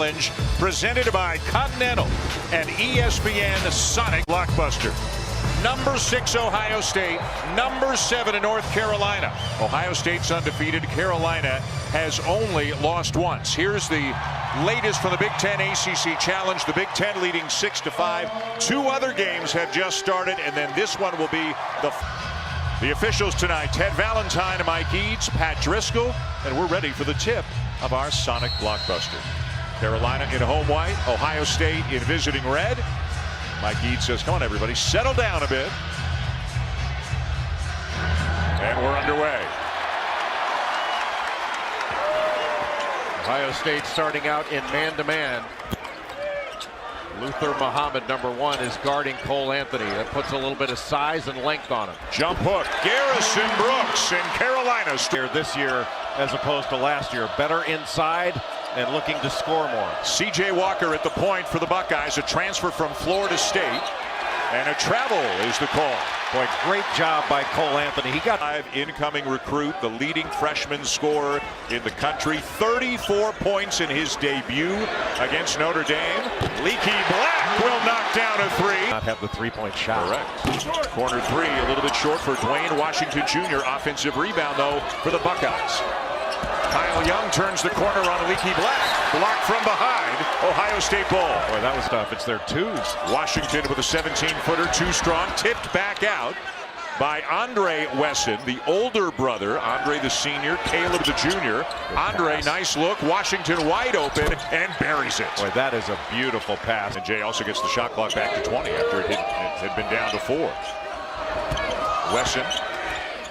Challenge, presented by Continental and ESPN Sonic Blockbuster. Number 6, Ohio State. Number 7 in North Carolina. Ohio State's undefeated. Carolina has only lost once. Here's the latest from the Big Ten ACC Challenge. The Big Ten leading 6-5. 2 other games have just started, and then this one will be the officials tonight. Ted Valentine, Mike Eads, Pat Driscoll, and we're ready for the tip of our Sonic Blockbuster. Carolina in home white, Ohio State in visiting red. Mike Eads says, come on, everybody, settle down a bit. And we're underway. Ohio State starting out in man-to-man. Luther Muhammad, number 1, is guarding Cole Anthony. That puts a little bit of size and length on him. Jump hook, Garrison Brooks in Carolina. This year as opposed to last year. Better inside and looking to score more. C.J. Walker at the point for the Buckeyes. A transfer from Florida State. And a travel is the call. Boy, great job by Cole Anthony. He got 5 incoming recruit, the leading freshman scorer in the country. 34 points in his debut against Notre Dame. Leaky Black will knock down a 3. Not have the three-point shot. Correct. Corner 3, a little bit short for Dwayne Washington Jr. Offensive rebound, though, for the Buckeyes. Kyle Young turns the corner on Leaky Black. Blocked from behind. Ohio State ball. Boy, that was tough. It's their 2s. Washington with a 17-footer, too strong. Tipped back out by Andre Wesson, the older brother. Andre the senior, Caleb the junior. Andre, nice look. Washington wide open and buries it. Boy, that is a beautiful pass. And Jay also gets the shot clock back to 20 after it had been down to 4. Wesson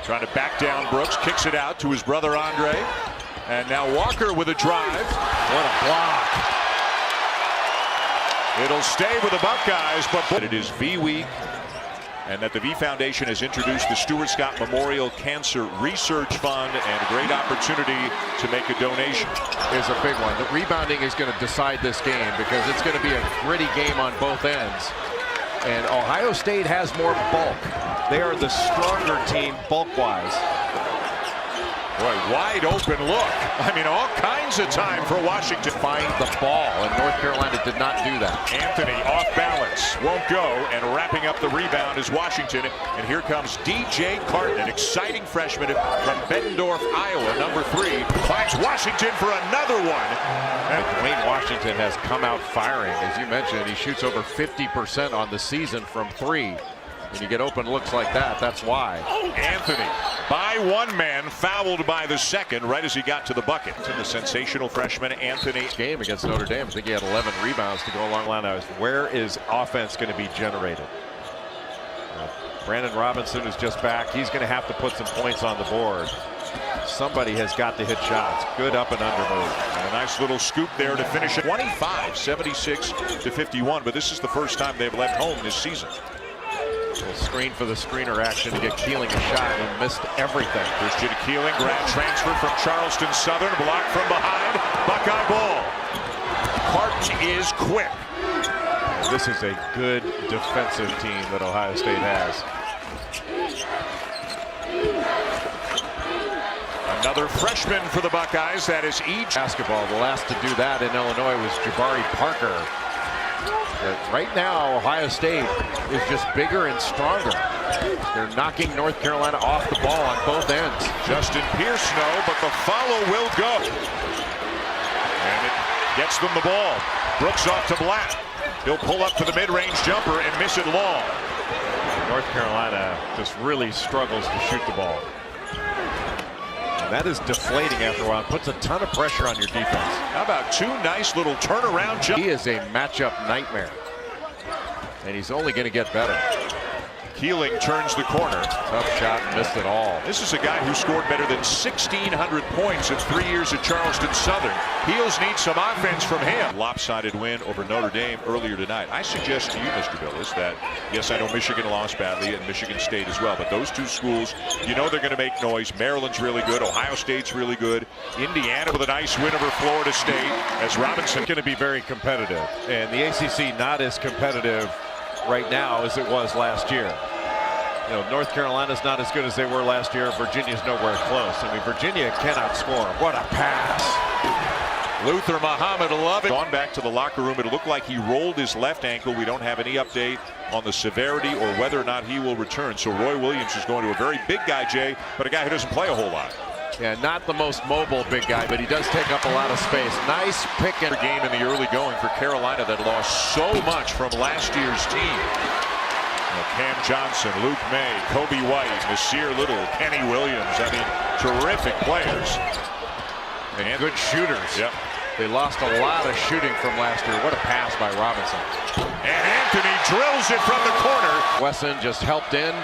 trying to back down Brooks. Kicks it out to his brother Andre. And now Walker with a drive. What a block. It'll stay with the Buckeyes, but it is V Week, and that the V Foundation has introduced the Stuart Scott Memorial Cancer Research Fund, and a great opportunity to make a donation. Is a big one. The rebounding is going to decide this game because it's going to be a gritty game on both ends. And Ohio State has more bulk. They are the stronger team bulk-wise. Boy, wide open look. I mean, all kinds of time for Washington. Find the ball, and North Carolina did not do that. Anthony off balance, won't go, and wrapping up the rebound is Washington. And here comes DJ Carton, an exciting freshman from Bettendorf, Iowa, number 3. Finds Washington for another one. And Dwayne Washington has come out firing. As you mentioned, he shoots over 50% on the season from 3. When you get open looks like that, that's why. Anthony, by one man, fouled by the second right as he got to the bucket. To the sensational freshman, Anthony. Game against Notre Dame, I think he had 11 rebounds to go along line. Where is offense going to be generated? Brandon Robinson is just back. He's going to have to put some points on the board. Somebody has got to hit shots. Good up and under move. And a nice little scoop there to finish it. 25, 76-51, but this is the first time they've left home this season. Little screen for the screener action to get Keeling a shot and missed everything. Christian Keeling, grad transfer from Charleston Southern, blocked from behind. Buckeye ball. Carton is quick. This is a good defensive team that Ohio State has. Another freshman for the Buckeyes. That is each. Basketball. The last to do that in Illinois was Jabari Parker. But right now, Ohio State is just bigger and stronger. They're knocking North Carolina off the ball on both ends. Justin Pierce, no, but the follow will go. And it gets them the ball. Brooks off to Black. He'll pull up for the mid-range jumper and miss it long. North Carolina just really struggles to shoot the ball. And that is deflating after a while. It puts a ton of pressure on your defense. How about 2 nice little turnaround jumps? He is a matchup nightmare. And he's only going to get better. Keeling turns the corner. Tough shot, missed it all. This is a guy who scored better than 1,600 points in 3 years at Charleston Southern. Heels need some offense from him. Lopsided win over Notre Dame earlier tonight. I suggest to you, Mr. Billis, that, yes, I know Michigan lost badly and Michigan State as well, but those 2 schools, you know they're going to make noise. Maryland's really good. Ohio State's really good. Indiana with a nice win over Florida State. As Robinson going to be very competitive. And the ACC not as competitive right now as it was last year. You know, North Carolina's not as good as they were last year. Virginia's nowhere close. I mean, Virginia cannot score. What a pass. Luther Muhammad Love gone back to the locker room. It looked like he rolled his left ankle. We don't have any update on the severity or whether or not he will return. So Roy Williams is going to a very big guy, Jay, but a guy who doesn't play a whole lot. Yeah, not the most mobile big guy, but he does take up a lot of space. Nice pick and game in the early going for Carolina that lost so much from last year's team. Cam Johnson, Luke May, Kobe White, Nasir Little, Kenny Williams. I mean, terrific players. And good shooters. Yep. They lost a lot of shooting from last year. What a pass by Robinson. And Anthony drills it from the corner. Wesson just helped in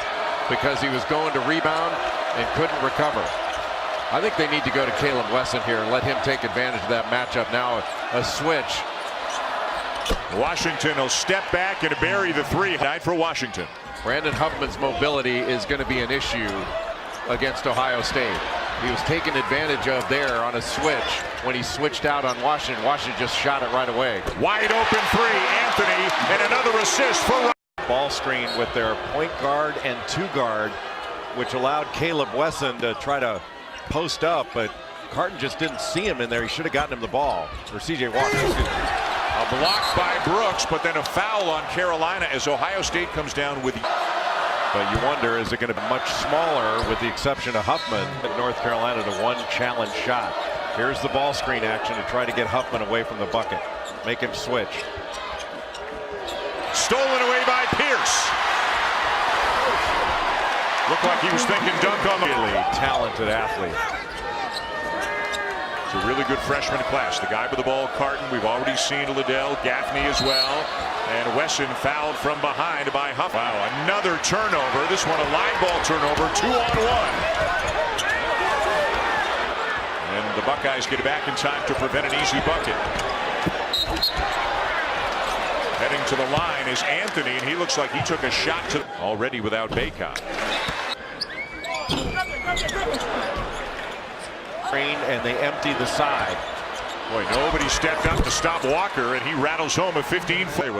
because he was going to rebound and couldn't recover. I think they need to go to Caleb Wesson here and let him take advantage of that matchup. Now a switch. Washington will step back and bury the three. Night for Washington. Brandon Huffman's mobility is going to be an issue against Ohio State. He was taken advantage of there on a switch when he switched out on Washington. Washington just shot it right away. Wide open three, Anthony, and another assist for ball screen with their point guard and two guard, which allowed Caleb Wesson to try to post up, but Carton just didn't see him in there. He should have gotten him the ball. Or CJ Walker, excuse me. A block by Brooks, but then a foul on Carolina as Ohio State comes down with. But you wonder, is it going to be much smaller with the exception of Huffman at North Carolina to one challenge shot. Here's the ball screen action to try to get Huffman away from the bucket. Make him switch. Stolen away by Pierce. Looked like he was thinking dunk on the really talented athlete. It's a really good freshman class. The guy with the ball, Carton. We've already seen Liddell, Gaffney as well. And Wesson fouled from behind by Huff. Wow, another turnover. This one a line ball turnover, 2-on-1. And the Buckeyes get it back in time to prevent an easy bucket. Heading to the line is Anthony, and he looks like he took a shot to already without Bacot. And they empty the side. Boy, nobody stepped up to stop Walker, and he rattles home a 15-foot.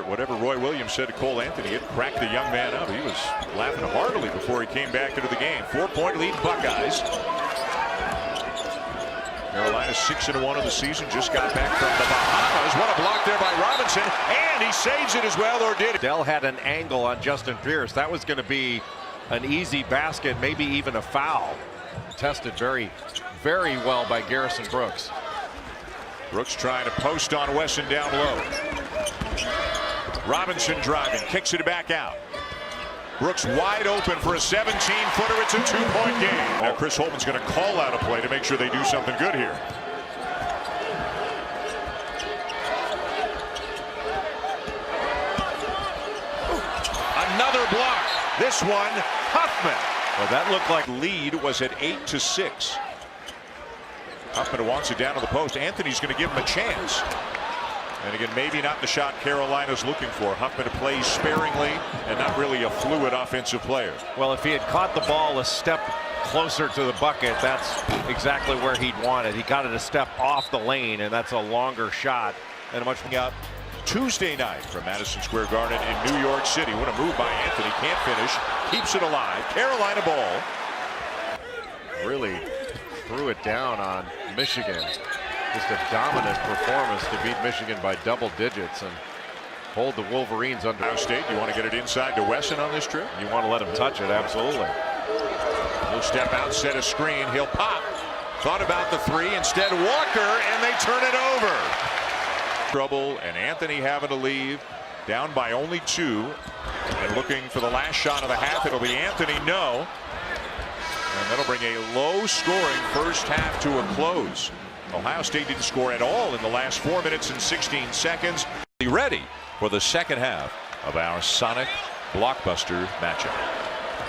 Whatever Roy Williams said to Cole Anthony, it cracked the young man up. He was laughing heartily before he came back into the game. 4-point lead Buckeyes. Carolina 6-1 of the season. Just got back from the Bahamas. What a block there by Robinson, and he saves it as well, or did it? Dell had an angle on Justin Pierce. That was going to be an easy basket, maybe even a foul. Tested very, very well by Garrison Brooks. Brooks trying to post on Wesson down low. Robinson driving, kicks it back out. Brooks wide open for a 17-footer. It's a 2-point game. Now Chris Holtman's going to call out a play to make sure they do something good here. Another block. This one, Huffman. Well, that looked like lead was at 8-6. Huffman wants it down to the post. Anthony's going to give him a chance. And again, maybe not the shot Carolina's looking for. Huffman plays sparingly and not really a fluid offensive player. Well, if he had caught the ball a step closer to the bucket, that's exactly where he'd want it. He got it a step off the lane, and that's a longer shot and a much out. Tuesday night from Madison Square Garden in New York City. What a move by Anthony. Can't finish. Keeps it alive. Carolina ball. Really threw it down on Michigan. Just a dominant performance to beat Michigan by double digits and hold the Wolverines under. Ohio State, you want to get it inside to Wesson on this trip? You want to let him touch it, absolutely. He'll step out, set a screen. He'll pop. Thought about the three. Instead, Walker, and they turn it over. Trouble, and Anthony having to leave. Down by only 2. And looking for the last shot of the half. It'll be Anthony, no. And that'll bring a low-scoring first half to a close. Ohio State didn't score at all in the last 4 minutes and 16 seconds. Ready for the second half of our Sonic blockbuster matchup.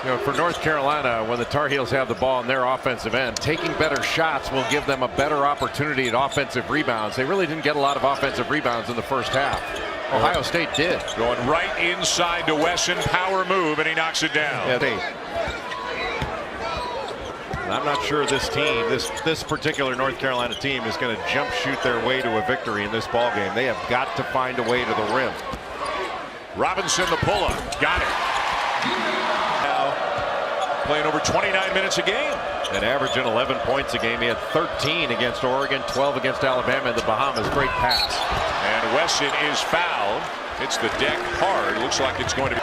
You know, for North Carolina, when the Tar Heels have the ball in their offensive end, taking better shots will give them a better opportunity at offensive rebounds. They really didn't get a lot of offensive rebounds in the first half. Ohio State did. Going right inside to Wesson, power move, and he knocks it down. Yeah, I'm not sure this team, this particular North Carolina team, is going to jump shoot their way to a victory in this ball game. They have got to find a way to the rim. Robinson, the pull-up, got it. Now playing over 29 minutes a game. And averaging 11 points a game. He had 13 against Oregon, 12 against Alabama in the Bahamas. Great pass. And Wesson is fouled. Hits the deck hard. Looks like it's going to be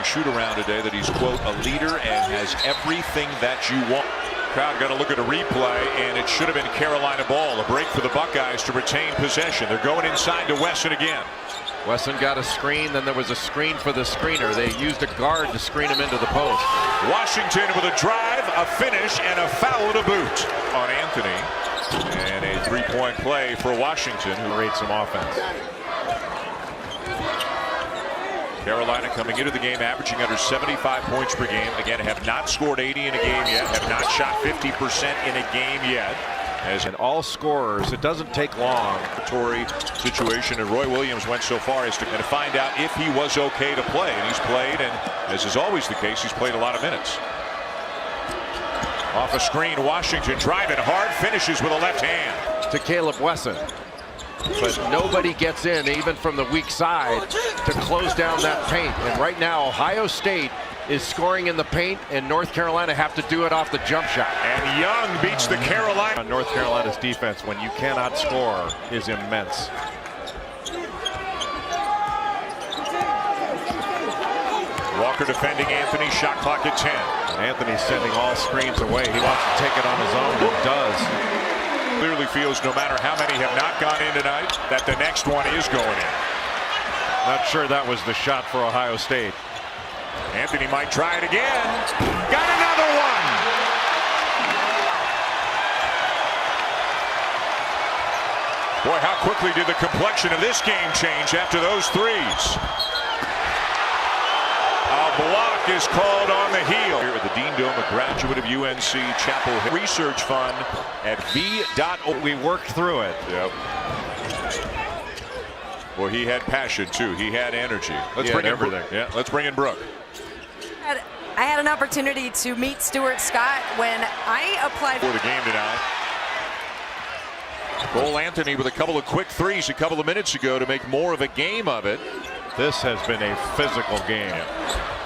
shoot around today that he's, quote, a leader and has everything that you want. Crowd got to look at a replay, and it should have been Carolina ball. A break for the Buckeyes to retain possession. They're going inside to Wesson again. Wesson got a screen, then there was a screen for the screener. They used a guard to screen him into the post. Washington with a drive, a finish, and a foul to boot on Anthony. And a three-point play for Washington, who Create some offense. Carolina coming into the game averaging under 75 points per game. Again, have not scored 80 in a game yet, have not shot 50% in a game yet. As And all scorers, it doesn't take long. Tory situation, and Roy Williams went so far as to find out if he was okay to play, and he's played, and as is always the case, he's played a lot of minutes. Off a screen, Washington driving hard, finishes with a left hand. To Caleb Wesson. But nobody gets in, even from the weak side, to close down that paint. And right now, Ohio State is scoring in the paint, and North Carolina have to do it off the jump shot. And Young beats the Carolina. North Carolina's defense, when you cannot score, is immense. Walker defending Anthony, shot clock at 10. Anthony's sending all screens away. He wants to take it on his own and does. Clearly feels no matter how many have not gone in tonight, that the next one is going in. Not sure that was the shot for Ohio State. Anthony might try it again. Got another one. Boy, how quickly did the complexion of this game change after those threes? A block is called on the heel. Here at the Dean Dome, a graduate of UNC Chapel Hill Research Fund at v.o. We worked through it. Yep. Well, he had passion too. He had energy. Let's He bring had in everything. Yeah, let's bring in Brooke. I had an opportunity to meet Stuart Scott when I applied For the game tonight. Cole Anthony with a couple of quick threes a couple of minutes ago to make more of a game of it. This has been a physical game.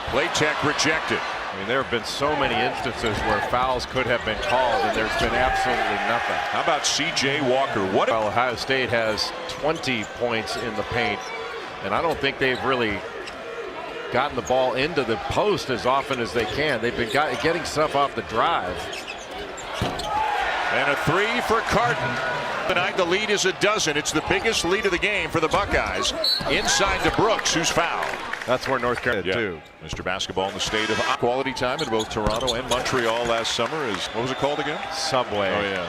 Platek rejected. I mean, there have been so many instances where fouls could have been called, and there's been absolutely nothing. How about C.J. Walker? What? Well, Ohio State has 20 points in the paint, and I don't think they've really gotten the ball into the post as often as they can. They've been getting stuff off the drive. And a three for Carton. Tonight the lead is a dozen. It's the biggest lead of the game for the Buckeyes. Inside to Brooks, who's fouled. That's where North Carolina too. Mr. Basketball in the state of quality time in both Toronto and Montreal last summer is, what was it called again? Subway. Oh yeah.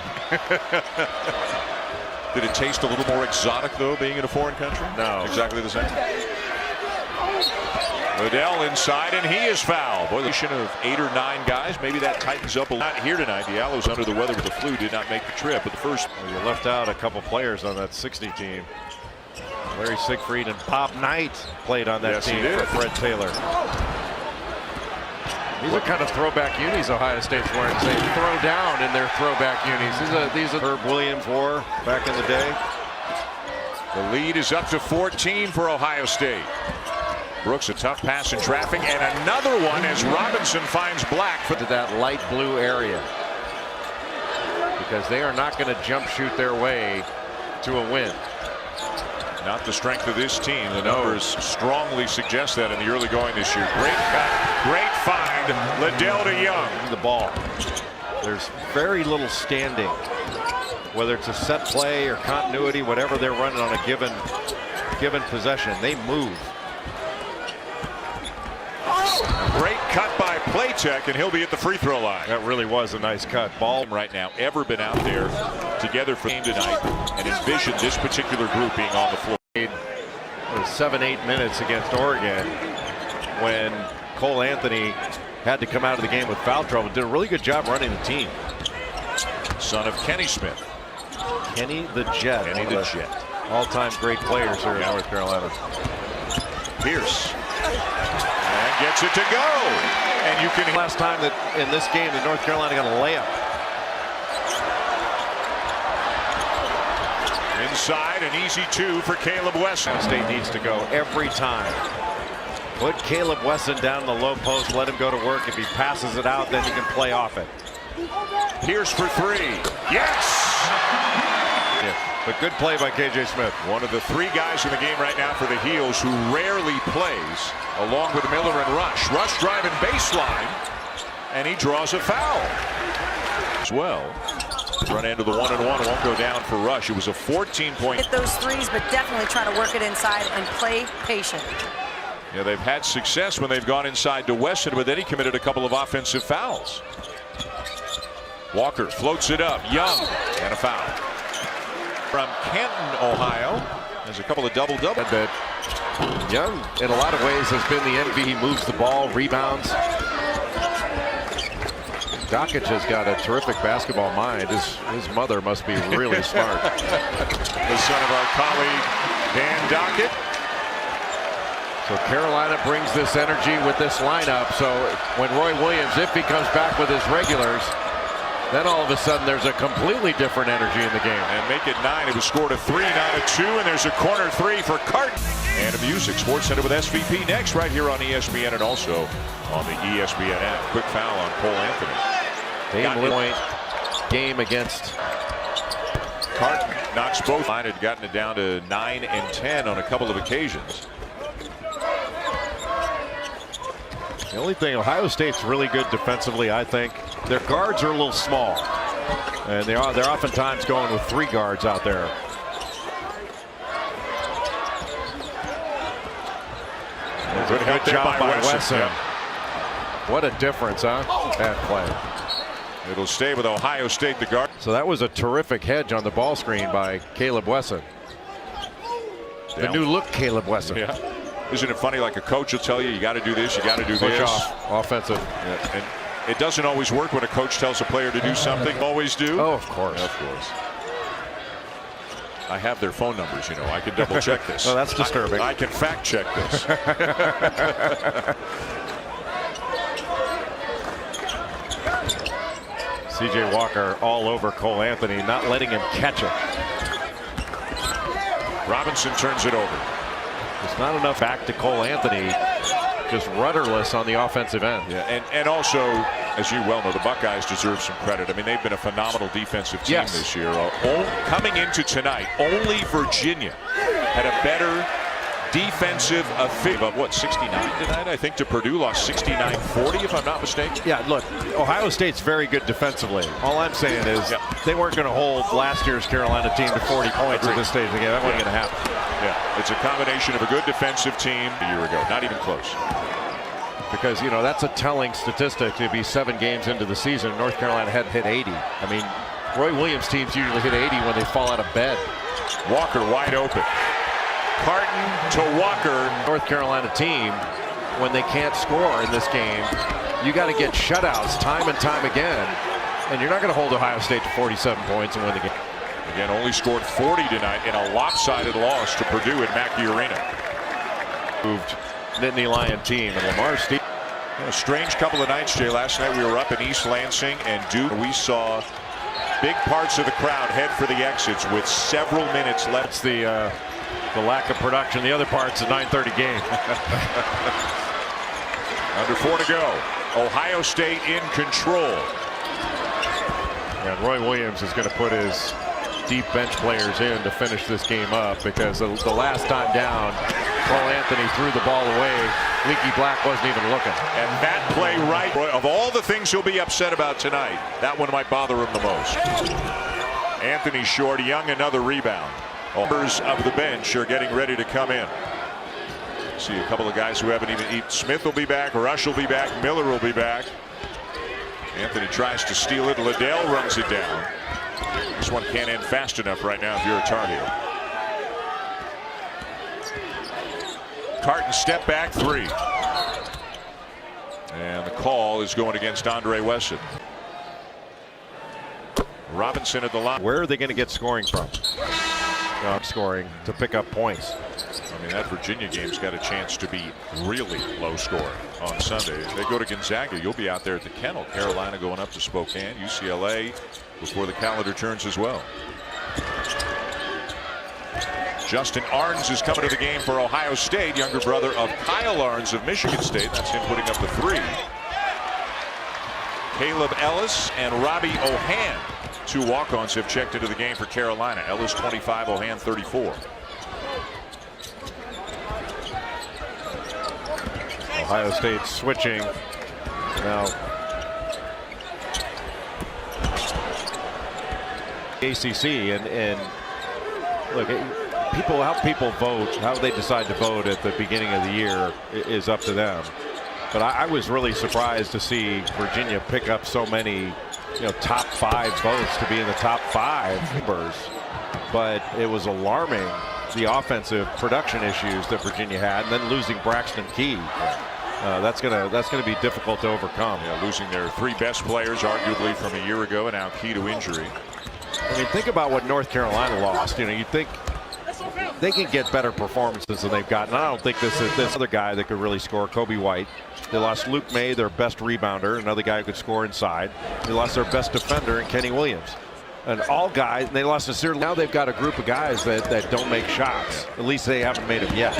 Did it taste a little more exotic though, being in a foreign country? No. Exactly the same. Liddell inside, and he is fouled. Boy, the of 8 or 9 guys. Maybe that tightens up a lot here tonight. Diallo's under the weather with the flu, did not make the trip. But the first. Well, you left out a couple players on that 60 team. Larry Siegfried and Bob Knight played on that team for Fred Taylor. These are kind of throwback unis Ohio State's wearing. They throw down in their throwback unis. These are Herb Williams wore back in the day. The lead is up to 14 for Ohio State. Brooks, a tough pass in traffic, and another one as Robinson finds Black for to that light blue area, because they are not going to jump shoot their way to a win. Not the strength of this team. The numbers strongly suggest that in the early going this year. Great cut, great find. Liddell to Young. The ball. There's very little standing, whether it's a set play or continuity, whatever they're running on a given possession. They move. Great cut by Platek, and he'll be at the free throw line. That really was a nice cut. Ball Right now, ever been out there together for the game tonight and envision this particular group being on the floor. 7-8 minutes against Oregon when Cole Anthony had to come out of the game with foul trouble. Did a really good job running the team. Son of Kenny Smith. Kenny the Jet. Kenny the Jet. All-time great players here in North Carolina. Pierce. And gets it to go. And you can. Last time that in this game that North Carolina got a layup. Inside, an easy 2 for Caleb Wesson. Ohio State needs to go every time. Put Caleb Wesson down the low post. Let him go to work. If he passes it out, then you can play off it. Here's for three. Yes! Yeah, but good play by KJ Smith. One of the three guys in the game right now for the Heels who rarely plays, along with Miller and Rush. Rush driving baseline, and he draws a foul as well. Run into the 1-and-1 won't go down for Rush. It was a 14-point. Hit those threes, but definitely try to work it inside and play patient. Yeah, they've had success when they've gone inside to Wesson, but then he committed a couple of offensive fouls. Walker floats it up. Young, and a foul. From Canton, Ohio. There's a couple of double-double. Young, in a lot of ways, has been the MVP. He moves the ball, rebounds. Dockich has got a terrific basketball mind. His mother must be really smart. The son of our colleague, Dan Dockett. So Carolina brings this energy with this lineup. So when Roy Williams, if he comes back with his regulars, then all of a sudden there's a completely different energy in the game. And make it 9. It was scored a 3, not a 2, and there's a corner 3 for Carton. And a music Sports Center with SVP next, right here on ESPN and also on the ESPN app. Quick foul on Cole Anthony. Point game against Carton. Knocks both. Line had gotten it down to 9 and 10 on a couple of occasions. The only thing, Ohio State's really good defensively, I think. Their guards are a little small, and they're oftentimes going with 3 guards out there. Good job by Wesson. Yeah. What a difference, huh? That play. It'll stay with Ohio State, the guard. So that was a terrific hedge on the ball screen by Caleb Wesson. The new look Caleb Wesson. Yeah. Isn't it funny, like a coach will tell you, you got to do this, you got to do Push this. off, offensive. Yeah. And it doesn't always work when a coach tells a player to do something. Always do. Oh, of course. Of course. I have their phone numbers, you know. I can double check this. Oh, that's disturbing. I can fact check this. CJ Walker all over Cole Anthony, not letting him catch it. Robinson turns it over. It's not enough back to Cole Anthony. Just rudderless on the offensive end. Yeah, and also, as you well know, the Buckeyes deserve some credit. I mean, they've been a phenomenal defensive team this year. Coming into tonight, only Virginia had a better defensive of what, 69 tonight? I think to Purdue, lost 69-40 if I'm not mistaken. Yeah, look, Ohio State's very good defensively. All I'm saying is they weren't going to hold last year's Carolina team to 40 points at this stage of the game. That wasn't going to happen. Yeah, it's a combination of a good defensive team a year ago, not even close. Because, you know, that's a telling statistic to be 7 games into the season. North Carolina hadn't hit 80. I mean, Roy Williams teams usually hit 80 when they fall out of bed. Walker wide open. Carton to Walker. North Carolina team, when they can't score in this game, you got to get shutouts time and time again. And you're not going to hold Ohio State to 47 points and win the game. Again, only scored 40 tonight in a lopsided loss to Purdue at Mackey Arena. Moved Nittany Lion team, and Lamar Stevens. A strange couple of nights, Jay. Last night we were up in East Lansing and Duke. We saw big parts of the crowd head for the exits with several minutes left. It's the lack of production. The other part's a 9:30 game. Under 4 to go. Ohio State in control. And Roy Williams is going to put his deep bench players in to finish this game up, because the last time down, Cole Anthony threw the ball away. Leaky Black wasn't even looking. And that play right, of all the things he'll be upset about tonight, that one might bother him the most. Anthony short, Young another rebound. Members of the bench are getting ready to come in. See a couple of guys who haven't even eaten. Smith will be back, Rush will be back, Miller will be back. Anthony tries to steal it, Liddell runs it down. This one can't end fast enough right now if you're a Tar Heel. Carton step back 3. And the call is going against Andre Wesson. Robinson at the line. Where are they going to get scoring from? Scoring to pick up points. I mean, that Virginia game's got a chance to be really low scoring on Sunday. If they go to Gonzaga, you'll be out there at the kennel. Carolina going up to Spokane, UCLA before the calendar turns as well. Justin Arns is coming to the game for Ohio State, younger brother of Kyle Arns of Michigan State. That's him putting up the 3. Caleb Ellis and Robbie Ohan, 2 walk-ons, have checked into the game for Carolina. Ellis 25, Ohan 34. Ohio State switching now. ACC and look, how people vote, how they decide to vote at the beginning of the year is up to them. But I was really surprised to see Virginia pick up so many, top 5 votes to be in the top 5 numbers. But it was alarming, the offensive production issues that Virginia had, and then losing Braxton Key. That's gonna be difficult to overcome. Yeah, losing their 3 best players, arguably from a year ago, and now Key to injury. I mean, think about what North Carolina lost. You think they can get better performances than they've gotten. I don't think this other guy that could really score, Kobe White. They lost Luke May, their best rebounder, another guy who could score inside. They lost their best defender in Kenny Williams. And all guys, and they lost a series. Now they've got a group of guys that don't make shots. At least they haven't made them yet.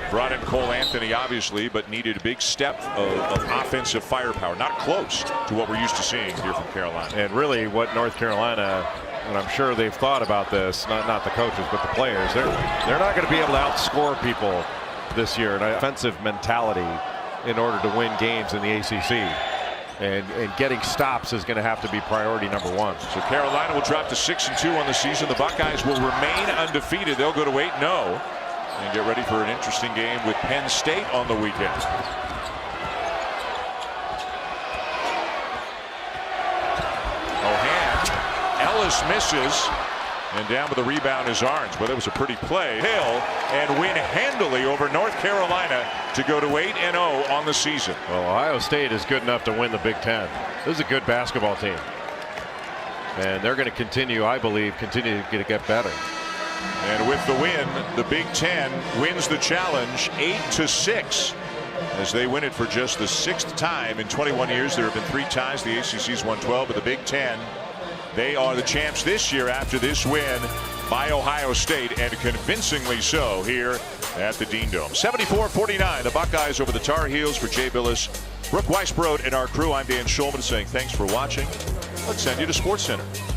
Brought in Cole Anthony, obviously, but needed a big step of offensive firepower. Not close to what we're used to seeing here from Carolina. And really what North Carolina, and I'm sure they've thought about this, not the coaches, but the players, they're not going to be able to outscore people this year. An offensive mentality in order to win games in the ACC. And getting stops is going to have to be priority number 1. So Carolina will drop to 6-2 on the season. The Buckeyes will remain undefeated. They'll go to 8-0 and get ready for an interesting game with Penn State on the weekend. Ohan, Ellis misses, and down with the rebound is Arns. But it was a pretty play. Hill and win handily over North Carolina to go to 8-0 on the season. Well, Ohio State is good enough to win the Big Ten. This is a good basketball team. And they're going to continue, I believe, to get better. And with the win, the Big Ten wins the challenge 8-6 as they win it for just the 6th time in 21 years. There have been 3 times the ACC's won 12, but the Big Ten, they are the champs this year after this win by Ohio State, and convincingly so here at the Dean Dome. 74-49, the Buckeyes over the Tar Heels. For Jay Billis, Brooke Weisbrod, and our crew, I'm Dan Schulman saying thanks for watching. Let's send you to SportsCenter.